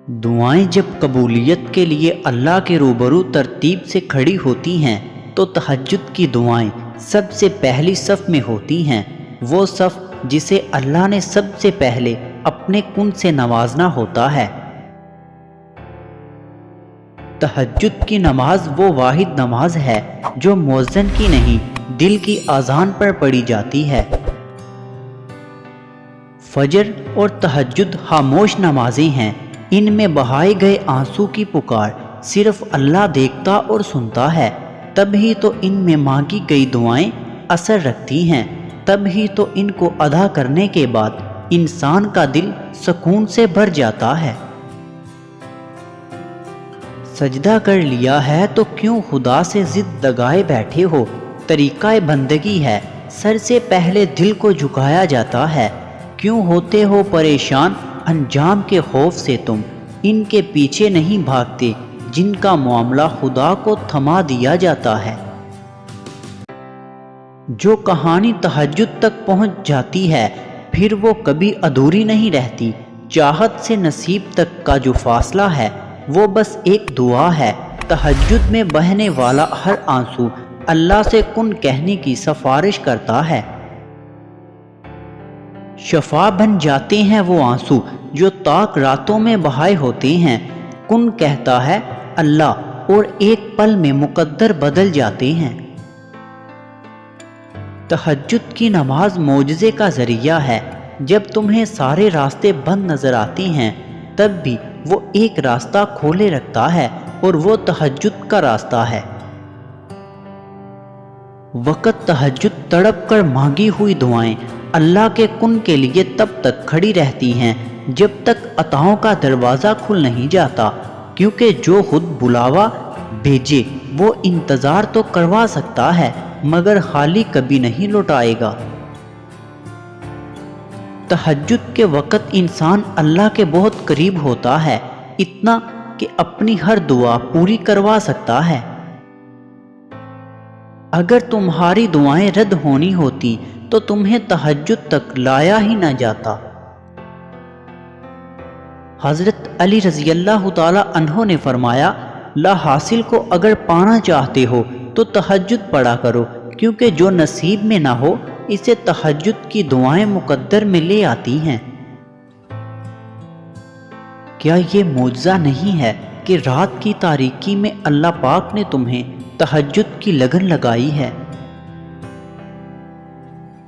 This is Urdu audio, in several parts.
دعائیں جب قبولیت کے لیے اللہ کے روبرو ترتیب سے کھڑی ہوتی ہیں تو تہجد کی دعائیں سب سے پہلی صف میں ہوتی ہیں، وہ صف جسے اللہ نے سب سے پہلے اپنے کن سے نوازنا ہوتا ہے۔ تہجد کی نماز وہ واحد نماز ہے جو مؤذن کی نہیں، دل کی اذان پر پڑھی جاتی ہے۔ فجر اور تہجد خاموش نمازیں ہیں، ان میں بہائے گئے آنسو کی پکار صرف اللہ دیکھتا اور سنتا ہے، تب ہی تو ان میں مانگی گئی دعائیں اثر رکھتی ہیں، تب ہی تو ان کو ادا کرنے کے بعد انسان کا دل سکون سے بھر جاتا ہے۔ سجدہ کر لیا ہے تو کیوں خدا سے ضد لگائے بیٹھے ہو؟ طریقہ بندگی ہے، سر سے پہلے دل کو جھکایا جاتا ہے۔ کیوں ہوتے ہو پریشان انجام کے خوف سے؟ تم ان کے پیچھے نہیں بھاگتے جن کا معاملہ خدا کو تھما دیا جاتا ہے۔ جو کہانی تہجد تک پہنچ جاتی ہے پھر وہ کبھی ادھوری نہیں رہتی۔ چاہت سے نصیب تک کا جو فاصلہ ہے وہ بس ایک دعا ہے۔ تہجد میں بہنے والا ہر آنسو اللہ سے کن کہنے کی سفارش کرتا ہے۔ شفا بن جاتے ہیں وہ آنسو جو تاک راتوں میں بہائے ہوتے ہیں۔ کن کہتا ہے اللہ اور ایک پل میں مقدر بدل جاتے ہیں۔ تہجد کی نماز معجزے کا ذریعہ ہے۔ جب تمہیں سارے راستے بند نظر آتے ہیں تب بھی وہ ایک راستہ کھولے رکھتا ہے اور وہ تہجد کا راستہ ہے۔ وقت تہجد تڑپ کر مانگی ہوئی دعائیں اللہ کے کن کے لیے تب تک کھڑی رہتی ہیں جب تک عطاؤں کا دروازہ کھل نہیں جاتا، کیونکہ جو خود بلاوا بھیجے وہ انتظار تو کروا سکتا ہے مگر خالی کبھی نہیں لوٹائے گا۔ تہجد کے وقت انسان اللہ کے بہت قریب ہوتا ہے، اتنا کہ اپنی ہر دعا پوری کروا سکتا ہے۔ اگر تمہاری دعائیں رد ہونی ہوتی تو تمہیں تہجد تک لایا ہی نہ جاتا۔ حضرت علی رضی اللہ تعالی عنہ نے فرمایا، لا حاصل کو اگر پانا چاہتے ہو تو تہجد پڑھا کرو، کیونکہ جو نصیب میں نہ ہو اسے تہجد کی دعائیں مقدر میں لے آتی ہیں۔ کیا یہ معجزہ نہیں ہے کہ رات کی تاریکی میں اللہ پاک نے تمہیں تہجد کی لگن لگائی ہے؟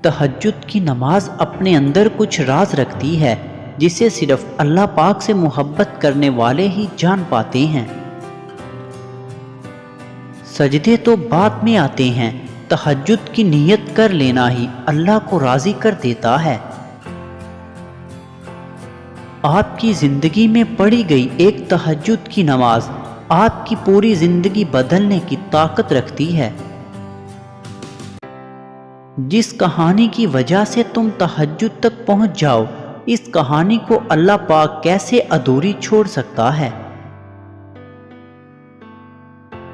تہجد کی نماز اپنے اندر کچھ راز رکھتی ہے جسے صرف اللہ پاک سے محبت کرنے والے ہی جان پاتے ہیں۔ سجدے تو بعد میں آتے ہیں، تہجد کی نیت کر لینا ہی اللہ کو راضی کر دیتا ہے۔ آپ کی زندگی میں پڑھی گئی ایک تہجد کی نماز آپ کی پوری زندگی بدلنے کی طاقت رکھتی ہے۔ جس کہانی کی وجہ سے تم تہجد تک پہنچ جاؤ، اس کہانی کو اللہ پاک کیسے ادھوری چھوڑ سکتا ہے؟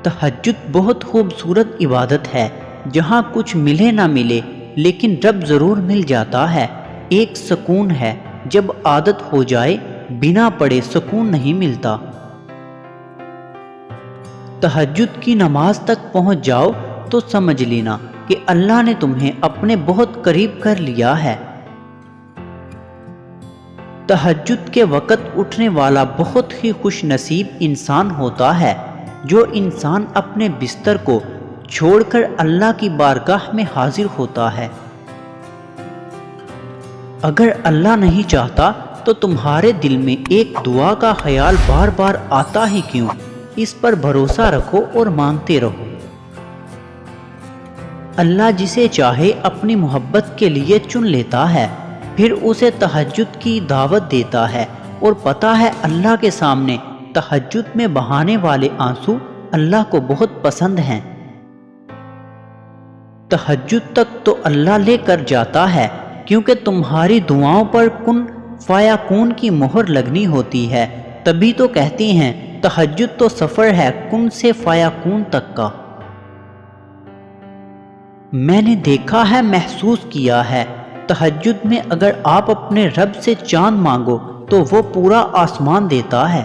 تہجد بہت خوبصورت عبادت ہے جہاں کچھ ملے نہ ملے لیکن رب ضرور مل جاتا ہے۔ ایک سکون ہے، جب عادت ہو جائے بنا پڑھے سکون نہیں ملتا۔ تہجد کی نماز تک پہنچ جاؤ تو سمجھ لینا کہ اللہ نے تمہیں اپنے بہت قریب کر لیا ہے۔ تہجد کے وقت اٹھنے والا بہت ہی خوش نصیب انسان ہوتا ہے، جو انسان اپنے بستر کو چھوڑ کر اللہ کی بارگاہ میں حاضر ہوتا ہے۔ اگر اللہ نہیں چاہتا تو تمہارے دل میں ایک دعا کا خیال بار بار آتا ہی کیوں؟ اس پر بھروسہ رکھو اور مانگتے رہو۔ اللہ جسے چاہے اپنی محبت کے لیے چن لیتا ہے، پھر اسے تہجد کی دعوت دیتا ہے، اور پتہ ہے اللہ کے سامنے تہجد میں بہانے والے آنسو اللہ کو بہت پسند ہیں۔ تہجد تک تو اللہ لے کر جاتا ہے، کیونکہ تمہاری دعاؤں پر کن فیکون کی مہر لگنی ہوتی ہے، تبھی تو کہتے ہیں تہجد تو سفر ہے کن سے فیکون تک کا۔ میں نے دیکھا ہے، محسوس کیا ہے، تہجد میں اگر آپ اپنے رب سے چاند مانگو تو وہ پورا آسمان دیتا ہے۔